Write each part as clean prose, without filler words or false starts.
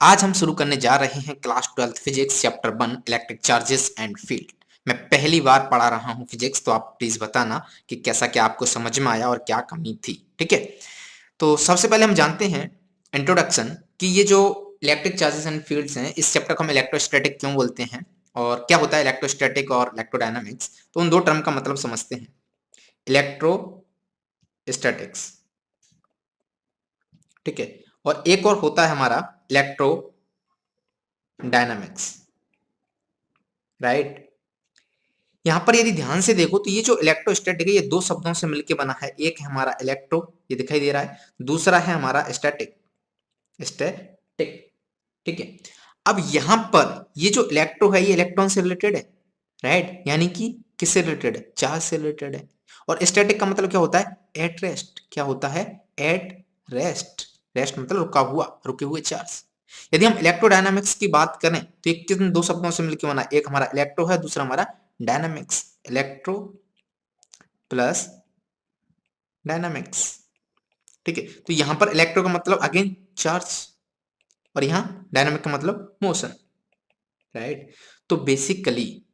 आज हम शुरू करने जा रहे हैं class 12 physics chapter 1 electric charges and field. मैं पहली बार पढ़ा रहा हूं फिजिक्स, तो आप प्लीज बताना कि कैसा क्या आपको समझ में आया और क्या कमी थी। ठीक है, तो सबसे पहले हम जानते हैं इंट्रोडक्शन कि ये जो इलेक्ट्रिक चार्जेस एंड फील्ड्स हैं, इस चैप्टर को हम इलेक्ट्रोस्टैटिक क्यों बोलते हैं और क्या होता है इलेक्ट्रोस्टैटिक और इलेक्ट्रोडायनामिक्स। तो उन दो टर्म का मतलब समझते हैं। इलेक्ट्रोस्टैटिक्स, ठीक है, और एक और होता है हमारा इलेक्ट्रो डायनामिक्स, राइट। यहां पर यदि ध्यान से देखो तो ये जो इलेक्ट्रोस्टैटिक है ये दो शब्दों से मिलकर बना है। एक है हमारा इलेक्ट्रो, ये दिखाई दे रहा है, दूसरा है हमारा स्टैटिक, स्टैटिक। ठीक है, अब यहां पर ये जो इलेक्ट्रो है ये इलेक्ट्रॉन से रिलेटेड है, राइट, यानी कि किससे रिलेटेड है, चार्ज से रिलेटेड है। और स्टैटिक का मतलब क्या होता है, एट रेस्ट। क्या होता है, एट रेस्ट। रेस्ट मतलब रुका हुआ, रुके हुए चार्ज। यदि हम इलेक्ट्रोडायनामिक्स की बात करें तो एक किन दो शब्दों से मिलकर बना, एक हमारा इलेक्ट्रो है, दूसरा हमारा डायनामिक्स। इलेक्ट्रो प्लस डायनामिक्स, ठीक है। तो यहां पर इलेक्ट्रो का मतलब अगेन चार्ज और यहां डायनामिक का मतलब मोशन, राइट। तो बेसिकली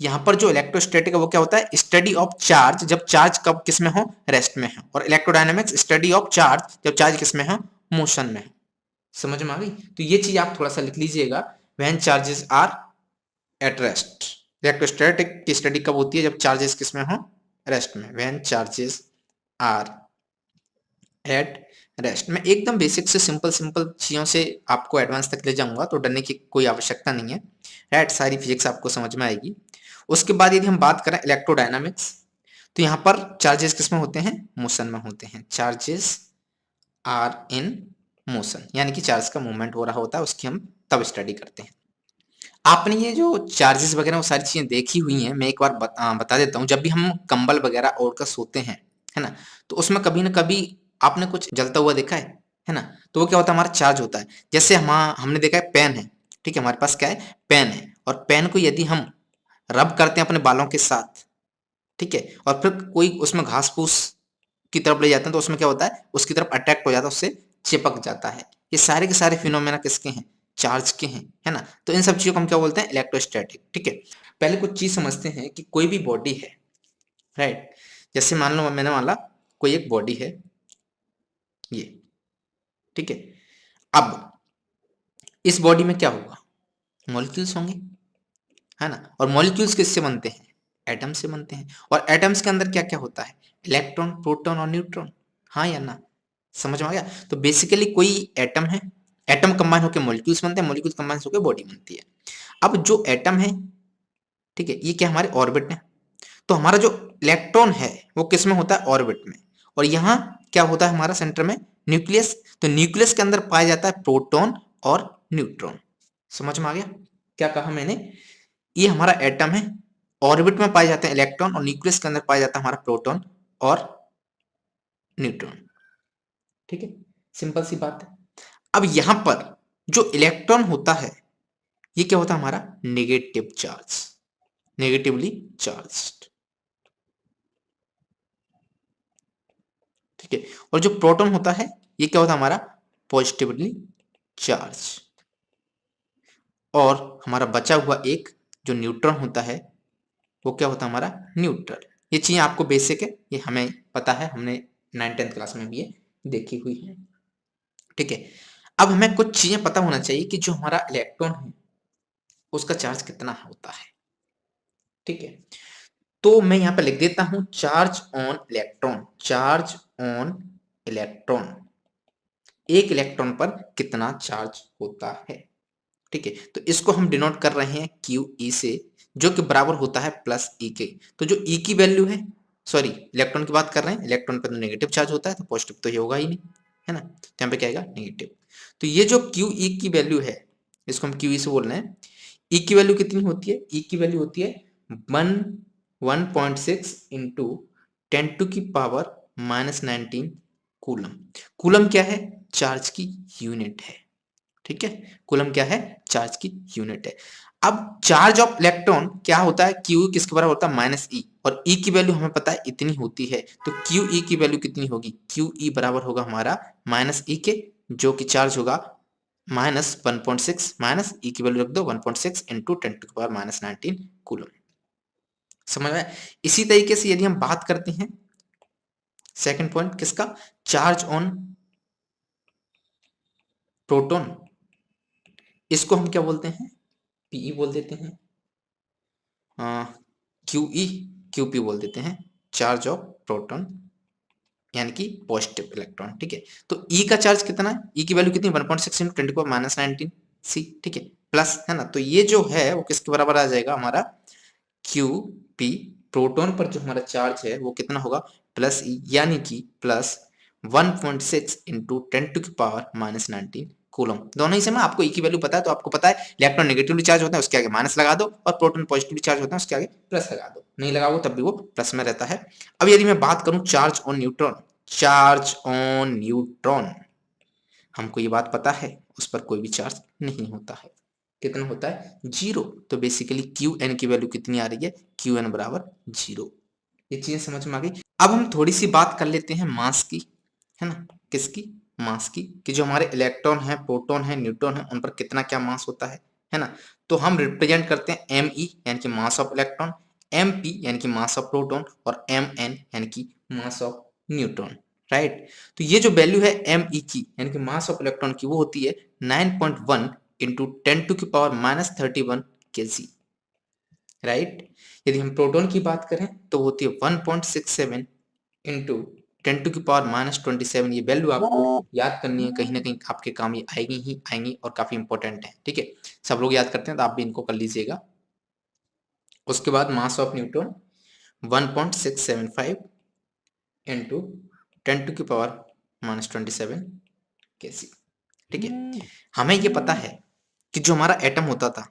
यहां पर जो इलेक्ट्रोस्टैटिक है वो क्या होता है, स्टडी ऑफ चार्ज, जब चार्ज कब किस में हो, रेस्ट में हो। और इलेक्ट्रोडायनामिक्स स्टडी ऑफ चार्ज जब चार्ज किस में हो, मोशन में हो। समझ में आ गई। तो ये चीज आप थोड़ा सा लिख लीजिएगा, when charges are at rest. Electrostatic की स्टडी कब होती है, जब चार्जेस किस में हो, रेस्ट में, when charges are at rest. मैं एकदम बेसिक से सिंपल सिंपल चीजों से आपको एडवांस तक ले जाऊंगा, तो डरने की कोई आवश्यकता नहीं है, राइट। सारी फिजिक्स आपको समझ में आएगी। उसके बाद यदि हम बात करें इलेक्ट्रोडायनामिक्स, तो यहाँ पर चार्जेस किसमें होते हैं, मोशन में होते हैं। चार्जेस आर इन मोशन, यानी कि चार्ज का मूवमेंट हो रहा होता है, उसकी हम तब स्टडी करते हैं। आपने ये जो चार्जेस वगैरह वो सारी चीजें देखी हुई हैं, मैं एक बार बता देता हूँ। जब भी हम कंबल वगैरह ओढ़कर सोते हैं, है ना, तो उसमें कभी ना कभी आपने कुछ जलता हुआ देखा है ना। तो वो क्या होता है, हमारा चार्ज होता है। जैसे हमने देखा है पेन है, ठीक है, हमारे पास क्या है, पेन है, और पेन को यदि हम रब करते हैं अपने बालों के साथ, ठीक है, और फिर कोई उसमें घास फूस की तरफ ले जाते हैं, तो उसमें क्या होता है, उसकी तरफ अट्रैक्ट हो जाता है, उससे चिपक जाता है। ये सारे के सारे फिनोमेना किसके हैं, चार्ज के हैं, है ना। तो इन सब चीजों को हम क्या बोलते हैं, इलेक्ट्रोस्टैटिक। ठीक है, पहले कुछ चीज समझते हैं कि कोई भी बॉडी है, राइट। जैसे मान लो मैंने माना कोई एक बॉडी है ये, ठीक है। अब इस बॉडी में क्या होगा, मॉलिक्यूल्स होंगे, है ना। और मॉलिक्यूल्स किससे बनते हैं, एटम से बनते हैं। और एटम्स के अंदर क्या क्या होता है, इलेक्ट्रॉन, प्रोटॉन और न्यूट्रॉन, हाँ या ना। समझ में आ गया। तो बेसिकली कोई एटम है, एटम कंबाइन होकर मॉलिक्यूल्स बनते हैं, मॉलिक्यूल्स कंबाइन होकर बॉडी बनती है। अब जो एटम है, ठीक है, ये क्या हमारे ऑर्बिट है। तो हमारा जो इलेक्ट्रॉन है वो किस में होता है, ऑर्बिट में। और यहाँ क्या होता है हमारा सेंटर में, न्यूक्लियस। तो न्यूक्लियस के अंदर पाया जाता है प्रोटॉन और न्यूट्रॉन। समझ में आ गया क्या कहा मैंने। ये हमारा एटम है, ऑर्बिट में पाए जाते हैं इलेक्ट्रॉन, और न्यूक्लियस के अंदर पाया जाता है हमारा प्रोटॉन और न्यूट्रॉन। ठीक है, सिंपल सी बात है। अब यहां पर जो इलेक्ट्रॉन होता है ये क्या होता है, हमारा नेगेटिव चार्ज, नेगेटिवली चार्ज्ड। ठीक है, और जो प्रोटॉन होता है ये क्या होता है, हमारा पॉजिटिवली चार्ज। और हमारा बचा हुआ एक जो न्यूट्रॉन होता है वो क्या होता है, हमारा न्यूट्रल। ये चीजें आपको बेसिक है, ये हमें पता है, हमने 9th-10th क्लास में भी ये देखी हुई है। ठीक है, अब हमें कुछ चीजें पता होना चाहिए कि जो हमारा इलेक्ट्रॉन है उसका चार्ज कितना होता है। ठीक है, तो मैं यहां पर लिख देता हूं charge on electron. Charge on electron, एक इलेक्ट्रॉन पर कितना चार्ज होता है। ठीक है, तो इसको हम डिनोट कर रहे हैं क्यू ई से, जो कि बराबर होता है प्लस ई के। तो जो ई की वैल्यू है, सॉरी इलेक्ट्रॉन की बात कर रहे हैं, इलेक्ट्रॉन पर तो नेगेटिव चार्ज होता है, तो पॉजिटिव तो ये होगा ही नहीं, है ना। तो यहाँ पे क्या आएगा, नेगेटिव। तो ये जो क्यू ई की वैल्यू है, इसको हम क्यू ई से बोल रहे हैं। ई की वैल्यू कितनी होती है, ई की वैल्यू होती है 1.6 इंटू 10⁻⁻19 कूलम। कूलम क्या है, चार्ज की यूनिट है। ठीक है, कूलम क्या है, चार्ज की यूनिट है। अब चार्ज ऑफ इलेक्ट्रॉन क्या होता है, क्यू किसके बराबर होता है, माइनस ई। और ई की वैल्यू हमें पता है इतनी होती है, तो क्यू ई की वैल्यू कितनी होगी, क्यू ई बराबर होगा हमारा माइनस ई के, जो कि चार्ज होगा माइनस 1.6 माइनस ई की वैल्यू रख दो 1.6 इंटू 10⁻⁻19 कूलम। समझ में? इसी तरीके से यदि हम बात करते हैं सेकंड पॉइंट किसका, चार्ज ऑन प्रोटॉन, इसको हम क्या बोलते हैं, पीई बोल देते हैं, क्यूई क्यूपी बोल देते हैं, चार्ज ऑफ प्रोटॉन यानी कि पॉजिटिव इलेक्ट्रॉन। ठीक है, तो ई का चार्ज कितना है, ई की वैल्यू कितनी 1.6 इंटू 10⁻⁻19 सी। ठीक है, प्लस है ना, तो ये जो है वो किसके बराबर आ जाएगा हमारा क्यू पी, प्रोटॉन पर जो हमारा चार्ज है वो कितना होगा प्लस ई, यानी कि प्लस 1.6 इंटू 10⁻⁻19 कूलम। दोनों ही से में आपको ई की वैल्यू पता है, तो आपको पता है इलेक्ट्रॉन नेगेटिवली चार्ज होता है उसके आगे माइनस लगा दो, और प्रोटॉन पॉजिटिवली चार्ज होता है उसके आगे प्लस लगा दो, नहीं लगाओ तब भी वो प्लस में रहता है। अब यदि मैं बात करूं charge on neutron, charge on neutron, हमको ये बात पता है उस पर कोई भी चार्ज नहीं होता है, कितना होता है 0। तो बेसिकली क्यू एन की वैल्यू कितनी आ रही है, क्यू एन बराबर 0। ये चीजें समझ में आ गई। अब हम थोड़ी सी बात कर लेते हैं मास की, है ना, किसकी, मास की, कि जो हमारे इलेक्ट्रॉन है, प्रोटॉन है, न्यूट्रॉन है, उन पर कितना क्या मास होता है ना। तो हम रिप्रेजेंट करते हैं एम ई यानी कि mass of electron, M P यानी कि मास ऑफ प्रोटॉन, और एम एन यानी कि मास ऑफ न्यूट्रॉन, राइट। तो ये जो वैल्यू है एम ई की यानी कि मास ऑफ इलेक्ट्रॉन की, वो होती है 9.1 इंटू 10⁻31 kg, राइट। यदि हम प्रोटॉन की बात करें तो होती है 1.67 इंटू 10⁻⁻27। ये वैल्यू आपको याद करनी है, कहीं ना कहीं आपके काम ये आएगी ही आएंगी और काफी इंपॉर्टेंट है। ठीक है, सब लोग याद करते हैं तो आप भी इनको कर लीजिएगा। उसके बाद mass of neutron 1.675 into 10⁻⁻27 kg। ठीक है, हमें ये पता है कि जो हमारा एटम होता था,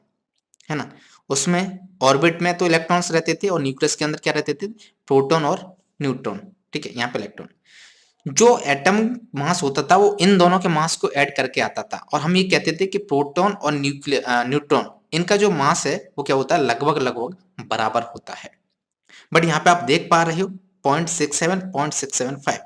है ना, उसमें ऑर्बिट में तो इलेक्ट्रॉन्स रहते थे और न्यूक्लियस के अंदर क्या रहते थे, प्रोटॉन और न्यूट्रॉन। ठीक है, यहाँ पे इलेक्ट्रॉन, जो एटम मास होता था वो इन दोनों के मास को ऐड करके आता था, और हम ये कहते थे कि प्रोटॉन और न्यूट्रॉन, इनका जो मास है वो क्या होता है, लगभग लगभग बराबर होता है। बट यहाँ पे आप देख पा रहे हो 0.67 0.675,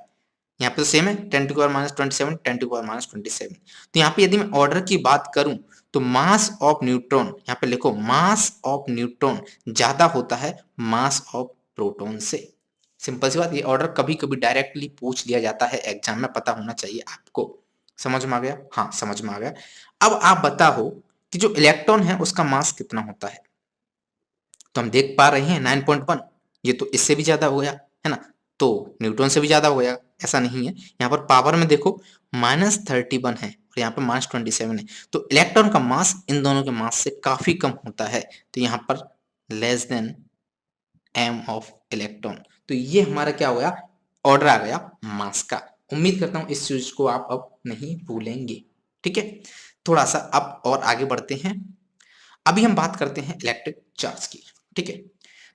यहाँ पे तो सेम है 10⁻⁻27 10⁻⁻27। तो यहाँ पे यदि मैं ऑर्डर की बात करूं तो मास ऑफ न्यूट्रॉन, यहाँ पे लिखो मास ऑफ न्यूट्रॉन ज्यादा होता है मास ऑफ प्रोटॉन से। सिंपल सी बात, ये ऑर्डर कभी कभी डायरेक्टली पूछ लिया जाता है एग्जाम में, पता होना चाहिए आपको। समझ में आ गया, हाँ समझ में आ गया। अब आप बताओ कि जो इलेक्ट्रॉन है उसका मास कितना होता है, तो हम देख पा रहे हैं 9.1, ये तो इससे भी ज्यादा हो गया, है ना, तो न्यूट्रॉन से भी ज्यादा हो गया, ऐसा नहीं है। यहाँ पर पावर में देखो -31 है और यहाँ पर -27 है, तो इलेक्ट्रॉन का मास इन दोनों के मास से काफी कम होता है, तो यहाँ पर less than M of electron. तो ये हमारा क्या हो गया, ऑर्डर आ गया मास का। उम्मीद करता हूं इस चीज को आप अब नहीं भूलेंगे। ठीक है, थोड़ा सा अब और आगे बढ़ते हैं। अभी हम बात करते हैं इलेक्ट्रिक चार्ज की। ठीक है,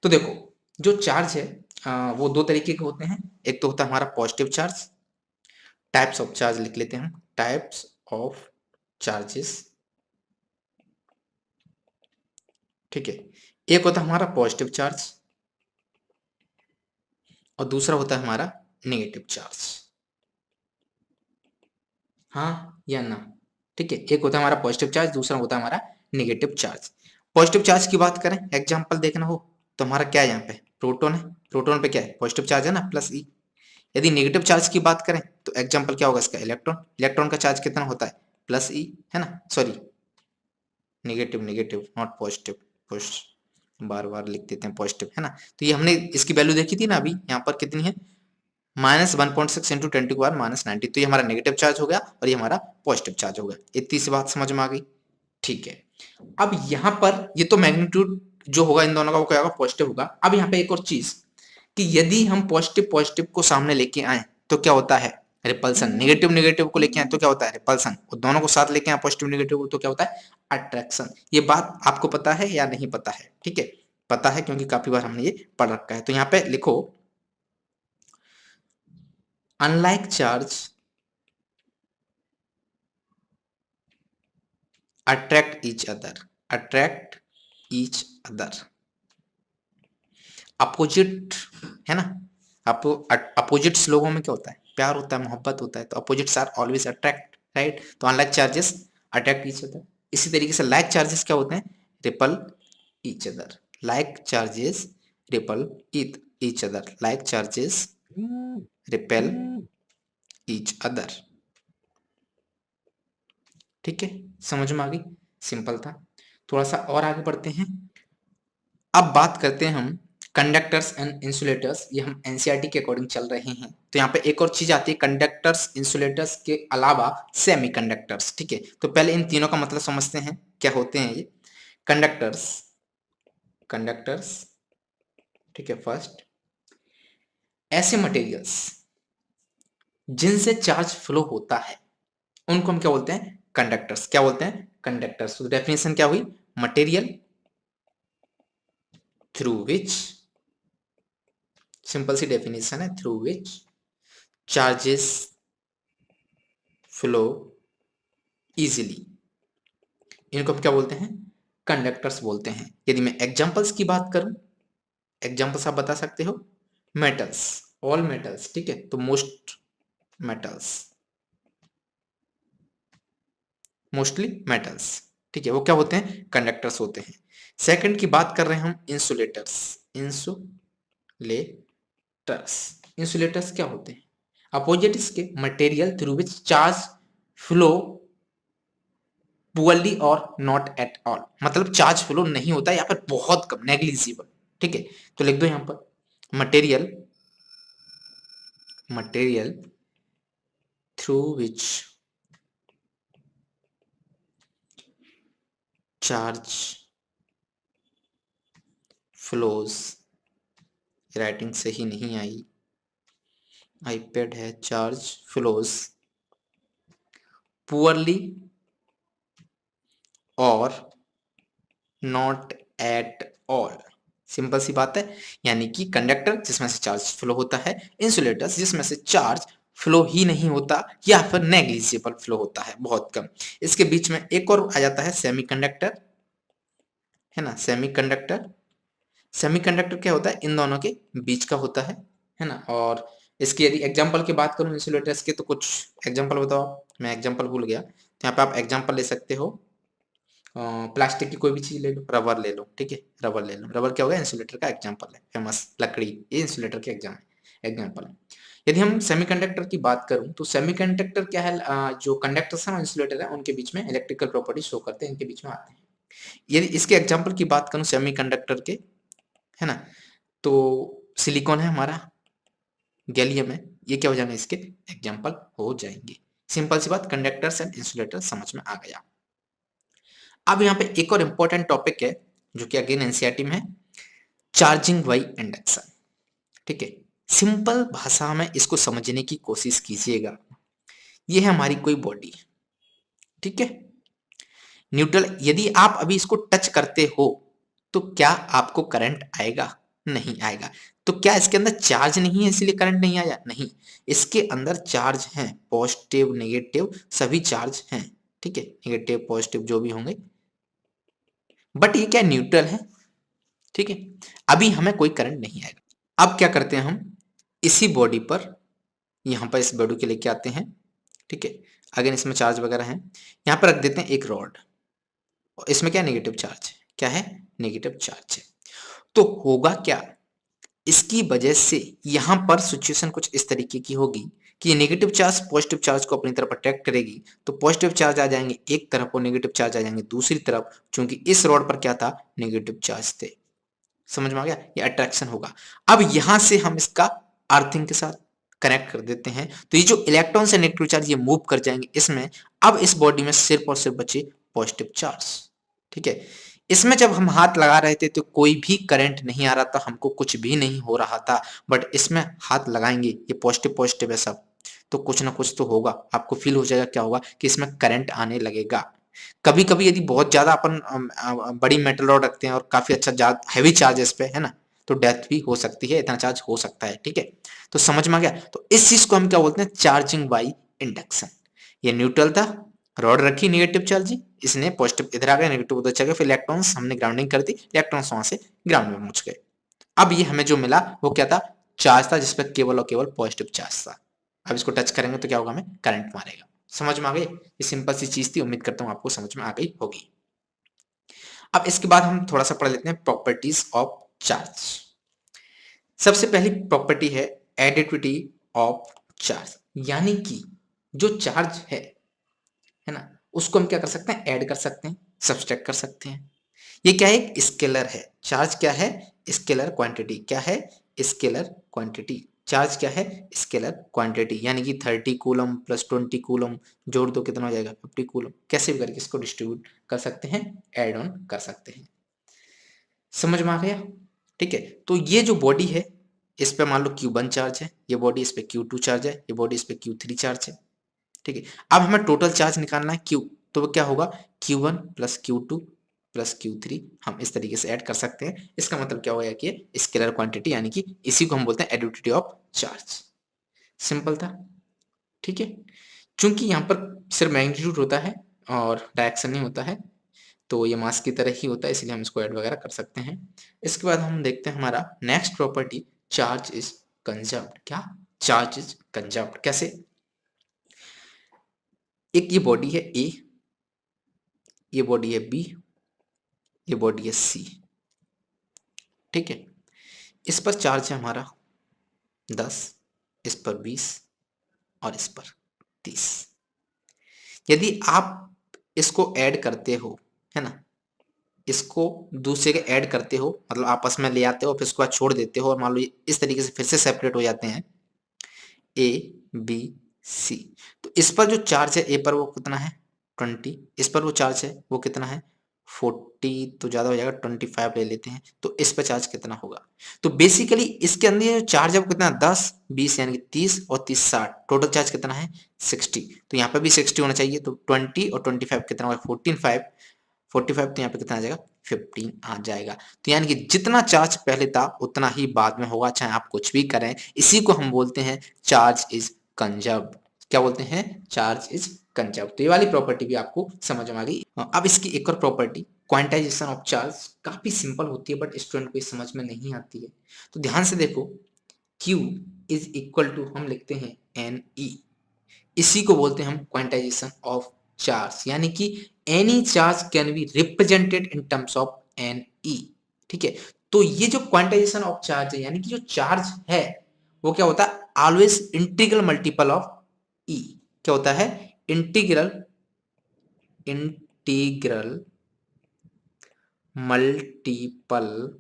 तो देखो जो चार्ज है वो दो तरीके के होते हैं। एक तो होता है हमारा positive charge, types of charge लिख लेते हैं हम, टाइप्स ऑफ चार्जेस। ठीक है, एक होता है हमारा पॉजिटिव चार्ज और दूसरा होता है हमारा नेगेटिव चार्ज। हाँ या ना, ठीक है, एक होता है हमारा पॉजिटिव चार्ज, दूसरा होता है हमारा नेगेटिव चार्ज। पॉजिटिव चार्ज की बात करें, एग्जांपल देखना हो तो हमारा क्या है, यहाँ पे प्रोटॉन है, प्रोटॉन पे क्या है, पॉजिटिव चार्ज है ना, प्लस ई। यदि नेगेटिव चार्ज की बात करें तो एग्जांपल क्या होगा इसका, इलेक्ट्रॉन, इलेक्ट्रॉन का चार्ज कितना होता है, प्लस ई, है ना, sorry negative, negative not positive, बार बार लिख देते हैं पॉजिटिव, है ना। तो ये हमने इसकी वैल्यू देखी थी ना अभी, यहाँ पर कितनी है, -1.6 इंटू 10⁻⁻90। तो ये हमारा नेगेटिव चार्ज हो गया और ये हमारा पॉजिटिव चार्ज हो गया। इतनी सी बात समझ में आ गई। ठीक है, अब यहाँ पर ये तो मैग्नीट्यूड जो होगा इन दोनों का वो क्या होगा, पॉजिटिव होगा। अब यहाँ पे एक और चीज कि यदि हम पॉजिटिव पॉजिटिव को सामने लेके आए तो क्या होता है, रिपल्सन। नेगेटिव नेगेटिव को लेके आए तो क्या होता है, रिपल्सन। और दोनों को साथ लेके आए पॉजिटिव नेगेटिव को तो क्या होता है, अट्रैक्शन। ये बात आपको पता है या नहीं पता है, ठीक है, पता है क्योंकि काफी बार हमने ये पढ़ रखा है। तो यहाँ पे लिखो unlike charge attract each other, attract each other। Opposite, है ना, अपोजिट्स लोगों में क्या होता है, प्यार होता है, मोहब्बत होता है, तो opposites are always attract, right. तो unlike charges attract each other. इसी तरीके से लाइक चार्जेस क्या होते हैं, repel each other. Like charges repel each other, like charges repel each other. ठीक है, समझ में आ गई, सिंपल था। थोड़ा सा और आगे बढ़ते हैं। अब बात करते हैं हम कंडक्टर्स एंड इंसुलेटर्स। ये हम एनसीईआरटी के अकॉर्डिंग चल रहे हैं। तो यहाँ पे एक और चीज आती है कंडक्टर्स इंसुलेटर्स के अलावा सेमीकंडक्टर्स। ठीक है, तो पहले इन तीनों का मतलब समझते हैं क्या होते हैं ये कंडक्टर्स। कंडक्टर्स, ठीक है, फर्स्ट ऐसे मटेरियल्स जिनसे चार्ज फ्लो होता है उनको हम क्या बोलते हैं, कंडक्टर्स। क्या बोलते हैं, कंडक्टर्स। तो डेफिनेशन क्या हुई, मटेरियल थ्रू विच, सिंपल सी डेफिनेशन है, through which charges flow easily, इनको हम क्या बोलते हैं, कंडक्टर्स बोलते हैं। यदि मैं एग्जांपल्स की बात करूं, एग्जांपल्स आप बता सकते हो, मेटल्स, ऑल मेटल्स, ठीक है, तो मोस्ट मेटल्स, मोस्टली मेटल्स, ठीक है, वो क्या होते हैं, कंडक्टर्स होते हैं। सेकंड की बात कर रहे हैं हम इंसुलेटर्स। इंसुलेटर्स क्या होते हैं, अपोजिट इसके material through which charge flow poorly और नॉट एट ऑल, मतलब चार्ज फ्लो नहीं होता या फिर बहुत कम, नेग्लिजिबल। ठीक है, तो लिख दो यहां पर material, material through which charge flows, writing सही नहीं आई, आईपैड है, चार्ज फ्लोज पुअरली और नॉट एट ऑल। सिंपल सी बात है, यानी कि कंडक्टर जिसमें से चार्ज फ्लो होता है, इंसुलेटर्स जिसमें से चार्ज फ्लो ही नहीं होता या फिर नेग्लिजिबल फ्लो होता है, बहुत कम। इसके बीच में एक और आ जाता है सेमीकंडक्टर, है ना, सेमीकंडक्टर। सेमीकंडक्टर क्या होता है, इन दोनों के बीच का होता है ना। और इसकी यदि एग्जांपल की बात करूं इंसुलेटर्स के, तो कुछ एग्जांपल बताओ, मैं एग्जांपल भूल गया, तो यहाँ पे आप एग्जांपल ले सकते हो, प्लास्टिक की कोई भी चीज ले लो, रबर ले लो, ठीक है, रबर ले लो, रबर क्या होगा, इंसुलेटर का एग्जांपल है, फेमस लकड़ी, ये इंसुलेटर के एग्जांपल है। यदि हम सेमीकंडक्टर की बात करूं, तो सेमीकंडक्टर क्या है, जो कंडक्टर्स हैं इंसुलेटर है, उनके बीच में इलेक्ट्रिकल प्रॉपर्टी शो करते हैं, इनके बीच में आते हैं। यदि इसके एग्जाम्पल की बात करूं सेमीकंडक्टर के, है ना, तो सिलिकॉन है हमारा, गैलियम है, ये क्या हो जाएंगे, इसके एग्जाम्पल हो जाएंगे। सिंपल सी बात, कंडक्टर्स एंड इंसुलेटर समझ में आ गया। अब यहाँ पे एक और इंपॉर्टेंट टॉपिक है जो कि अगेन एनसीईआरटी में है, चार्जिंग बाई इंडक्शन। ठीक है, सिंपल भाषा में इसको समझने की कोशिश कीजिएगा। ये है हमारी कोई बॉडी, ठीक है, न्यूट्रल। यदि आप अभी इसको टच करते हो तो क्या आपको करंट आएगा, नहीं आएगा। तो क्या इसके अंदर चार्ज नहीं है इसलिए करंट नहीं आया, नहीं, इसके अंदर चार्ज हैं, पॉजिटिव नेगेटिव सभी चार्ज हैं, ठीक है, नेगेटिव पॉजिटिव जो भी होंगे, बट ये क्या न्यूट्रल है, ठीक है, अभी हमें कोई करंट नहीं आएगा। अब क्या करते हैं हम, इसी बॉडी पर, यहां पर इस बॉडी के लेके आते हैं, ठीक है, अगेन इसमें चार्ज वगैरह है, यहां पर रख देते हैं एक रॉड, और इसमें क्या नेगेटिव चार्ज है, क्या है, नेगेटिव चार्ज है। तो होगा क्या, इसकी वजह से यहां पर सिचुएशन कुछ इस तरीके की होगी कि ये नेगेटिव चार्ज पॉजिटिव चार्ज को अपनी तरफ अट्रैक्ट करेगी, तो पॉजिटिव चार्ज आ जाएंगे एक तरफ और नेगेटिव चार्ज आ जाएंगे दूसरी तरफ, क्योंकि इस रॉड पर क्या था, नेगेटिव चार्ज थे। समझ में आ गया, ये अट्रैक्शन होगा। अब यहां से हम इसका अर्थिंग के साथ कनेक्ट कर देते हैं, तो ये जो इलेक्ट्रॉन से नेगेटिव चार्ज ये मूव कर जाएंगे इसमें, अब इस बॉडी में सिर्फ और सिर्फ बचे पॉजिटिव चार्ज, ठीक है। इसमें जब हम हाथ लगा रहे थे तो कोई भी करंट नहीं आ रहा था, हमको कुछ भी नहीं हो रहा था, बट इसमें हाथ लगाएंगे, ये पॉजिटिव पॉजिटिव है सब, तो कुछ ना कुछ तो होगा, आपको फील हो जाएगा, क्या होगा कि इसमें करंट आने लगेगा। कभी कभी यदि बहुत ज्यादा अपन बड़ी मेटल रॉड रखते हैं और काफी अच्छा हैवी चार्ज इस पे है ना, तो डेथ भी हो सकती है, इतना चार्ज हो सकता है, ठीक है। तो समझ में आ गया, तो इस चीज को हम क्या बोलते हैं, चार्जिंग बाई इंडक्शन। ये न्यूट्रल था, रॉड रखी नेगेटिव चार्ज, इसने पॉजिटिव इधर आ गया, नेगेटिव उधर चल गया, फिर इलेक्ट्रॉन्स हमने ग्राउंडिंग कर दी, इलेक्ट्रॉन्स वहां से ग्राउंड में पहुंच गए। अब ये हमें जो मिला वो क्या था, चार्ज था जिसपे केवल और केवल पॉजिटिव चार्ज था। अब इसको टच करेंगे तो क्या होगा, हमें करंट मारेगा। समझ में आ गई? ये सिंपल सी चीज थी, उम्मीद करता हूँ आपको समझ में आ गई होगी। अब इसके बाद हम थोड़ा सा पढ़ लेते हैं प्रॉपर्टीज ऑफ चार्ज। सबसे पहली प्रॉपर्टी है एडिटिविटी ऑफ चार्ज, यानी कि जो चार्ज है ना, उसको हम क्या कर सकते हैं, ऐड कर सकते हैं, सब्सट्रैक्ट कर सकते हैं। ये क्या है, एक स्केलर है। चार्ज क्या है, स्केलर क्वांटिटी। क्या है, स्केलर क्वांटिटी। चार्ज क्या है, स्केलर क्वांटिटी, यानी कि 30 कूलम प्लस 20 कूलम जोड़ दो कितना हो जाएगा, 50 कूलम। कैसे भी करके इसको डिस्ट्रीब्यूट कर सकते हैं, ऐड ऑन कर सकते हैं। समझ में आ गया? ठीक है, तो ये जो बॉडी है इस पे मान लो Q1 चार्ज है, ये बॉडी इस पे Q2 चार्ज है, ये बॉडी इस पे Q3 चार्ज है। ठीक है, अब हमें टोटल चार्ज निकालना है Q, तो वो क्या होगा, Q1 plus Q2 plus Q3 हम इस तरीके से ऐड कर सकते हैं। इसका मतलब क्या होगा कि स्केलर क्वांटिटी, यानी कि इसी को हम बोलते हैं एडिटिविटी ऑफ चार्ज। सिंपल था। ठीक है, चूंकि यहाँ पर सिर्फ मैग्नीट्यूड होता है और डायरेक्शन नहीं होता है, तो ये मास की तरह ही होता है, इसलिए हम इसको ऐड वगैरह कर सकते हैं। इसके बाद हम देखते हैं हमारा next property, charge is conserved. क्या, चार्ज इज कंजर्व्ड कैसे? एक ये बॉडी है ए, ये बॉडी है बी, ये बॉडी है सी। ठीक है, इस पर चार्ज है हमारा 10, इस पर 20 और इस पर 30। यदि आप इसको ऐड करते हो, है ना, इसको दूसरे के ऐड करते हो, मतलब आपस में ले आते हो फिर उसके बाद छोड़ देते हो, और मान लो इस तरीके से फिर से सेपरेट हो जाते हैं ए बी सी, तो इस पर जो चार्ज है ए पर वो कितना है 20, इस पर वो चार्ज है वो कितना है 40, तो ज्यादा हो जाएगा 25 ले लेते हैं, तो इस पर चार्ज कितना होगा? तो बेसिकली इसके अंदर जो चार्ज है वो कितना, 10 20 यानी कि 30 और 30 60, टोटल चार्ज कितना है 60। तो यहाँ पर भी 60 होना चाहिए, तो 20 और 25 कितना होगा 14 45, तो यहाँ पे कितना आ जाएगा 15 आ जाएगा। तो यानी कि जितना चार्ज पहले था उतना ही बाद में होगा, चाहे आप कुछ भी करें। इसी को हम बोलते हैं चार्ज इज कंजर्व्ड। क्या बोलते हैं, चार्ज इज कंजर्व्ड। तो ये वाली प्रॉपर्टी भी आपको समझ में आ गई। अब इसकी एक और प्रॉपर्टी क्वांटाइजेशन ऑफ चार्ज, काफी सिंपल होती है बट स्टूडेंट को समझ में नहीं आती है। तो ध्यान से देखो, Q इज इक्वल टू हम लिखते हैं NE, इसी को बोलते हैं हम क्वांटाइजेशन ऑफ चार्ज, यानी कि any charge can be represented in terms of NE। ठीक है, तो ये जो क्वांटाइजेशन ऑफ चार्ज है, यानी कि जो चार्ज है वो क्या होता है, always integral multiple of E। क्या होता है, integral integral multiple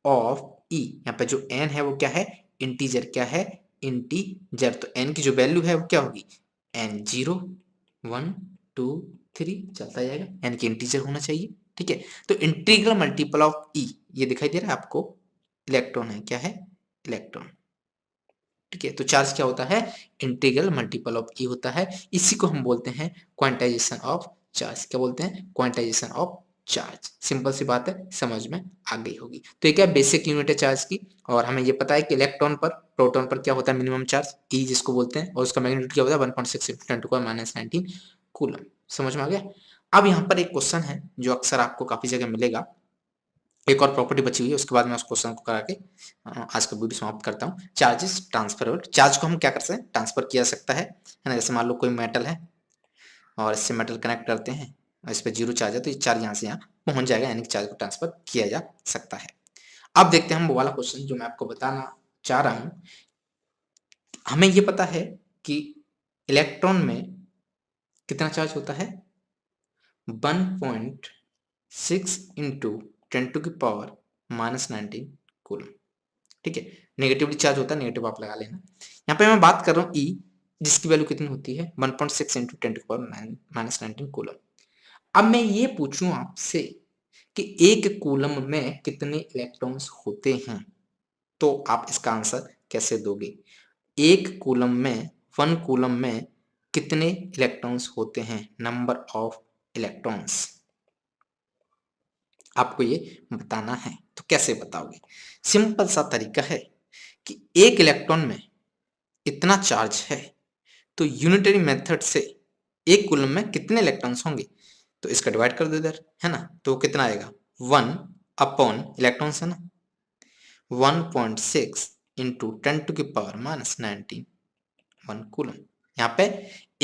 of E। यहाँ पे जो n है वो क्या है, इंटीजर। क्या है, इंटीजर। तो n की जो वैल्यू है वो क्या होगी, n0 1 2 3 चलता जाएगा, n की इंटीजर होना चाहिए। ठीक है, तो इंटीग्रल मल्टीपल ऑफ E, ये दिखाई दे रहा है आपको, इलेक्ट्रॉन है। क्या है, इलेक्ट्रॉन। ठीक है, तो चार्ज क्या होता है, इंटीग्रल मल्टीपल ऑफ E होता है। इसी को हम बोलते हैं क्वांटाइजेशन ऑफ चार्ज। क्या बोलते हैं, क्वांटाइजेशन ऑफ चार्ज। सिंपल सी बात है, समझ में आ गई होगी। तो ये क्या बेसिक यूनिट है चार्ज की, और हमें ये पता है कि इलेक्ट्रॉन पर प्रोटॉन पर क्या होता है मिनिमम चार्ज, E जिसको बोलते हैं, और उसका मैग्नीट्यूड क्या होता है 1.6 × 10⁻⁹ कूलम। समझ में आ गया? अब यहाँ पर एक क्वेश्चन है जो अक्सर आपको काफी जगह मिलेगा, एक और प्रॉपर्टी बची हुई है, उसके बाद मैं उस क्वेश्चन को करा के आज का वीडियो समाप्त करता हूँ। Charge is transferable. चार्ज को हम क्या कर सकते हैं, ट्रांसफर किया जा सकता है ना। जैसे मान लो कोई मेटल है और इससे मेटल कनेक्ट करते हैं और इस पर 0 चार्ज है, तो ये चार्ज यहाँ से यहाँ पहुंच जाएगा, यानी कि चार्ज को ट्रांसफर किया जा सकता है। अब देखते हैं हम वो वाला क्वेश्चन जो मैं आपको बताना चाह रहा हूँ। हमें ये पता है कि इलेक्ट्रॉन में कितना चार्ज होता है, 1.6 इंटू 10⁻⁻⁹ कूलम। ठीक है, नेगेटिवली चार्ज होता है, नेगेटिव आप लगा लेना। यहाँ पे मैं बात कर रहा हूँ E, जिसकी वैल्यू कितनी होती है 1.6 इंटू 10⁻⁻⁹ कूलम। अब मैं ये पूछूं आपसे कि एक कूलम में कितने इलेक्ट्रॉन्स होते हैं, तो आप इसका आंसर कैसे दोगे? एक कूलम में, 1 कूलम में कितने इलेक्ट्रॉन्स होते हैं, नंबर ऑफ इलेक्ट्रॉन्स आपको ये बताना है। तो कैसे बताओगे? सिंपल सा तरीका है कि एक इलेक्ट्रॉन में इतना चार्ज है, तो यूनिटरी मेथड से एक कूलम में कितने इलेक्ट्रॉन्स होंगे, तो इसका डिवाइड कर दो इधर, है ना, तो कितना आएगा 1 अपॉन इलेक्ट्रॉन्स है ना, 1.6 इंटू 10⁻⁻⁹ 1 कूलम। यहाँ पे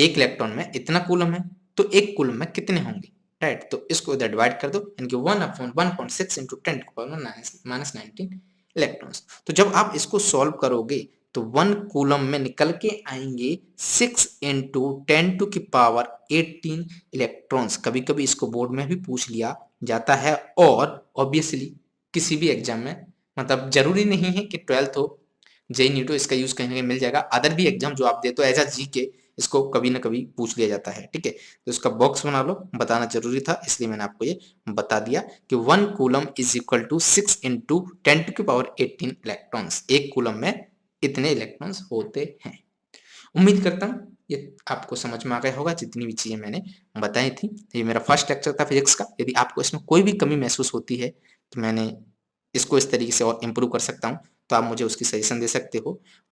एक इलेक्ट्रॉन में इतना कूलम है तो एक कूलम में कितने होंगे, राइट। तो इसको इधर डिवाइड कर दो, यानी कि 1/1.6 इंटू 10⁻⁻19 इलेक्ट्रॉन्स। तो जब आप इसको सॉल्व करोगे तो 1 कूलम में निकल के आएंगे 6 इंटू 10⁻18 इलेक्ट्रॉन्स। कभी कभी इसको बोर्ड में भी पूछ लिया जाता है, और ऑब्वियसली किसी भी एग्जाम में, मतलब जरूरी नहीं है कि 12th हो, जेई नीटो, इसका यूज कहीं ना कहीं मिल जाएगा। अदर भी एग्जाम जो आप देते हो एज अ जीके, इसको कभी ना कभी पूछ लिया जाता है, ठीक है। तो इसका बॉक्स बना लो, बताना जरूरी था इसलिए मैंने आपको ये बता दिया कि 1 coulomb is equal to 6 into 10⁻18 electrons. एक कूलम में इतने इलेक्ट्रॉन्स होते हैं। उम्मीद करता हूँ ये आपको समझ में आ गया होगा, जितनी भी चीजें मैंने बताई थी। ये मेरा फर्स्ट लेक्चर था फिजिक्स का। यदि आपको इसमें कोई भी कमी महसूस होती है तो मैंने इसको इस तरीके से और इम्प्रूव कर सकता हूँ, तो आप मुझे उसकी सजेशन दे सकते हो।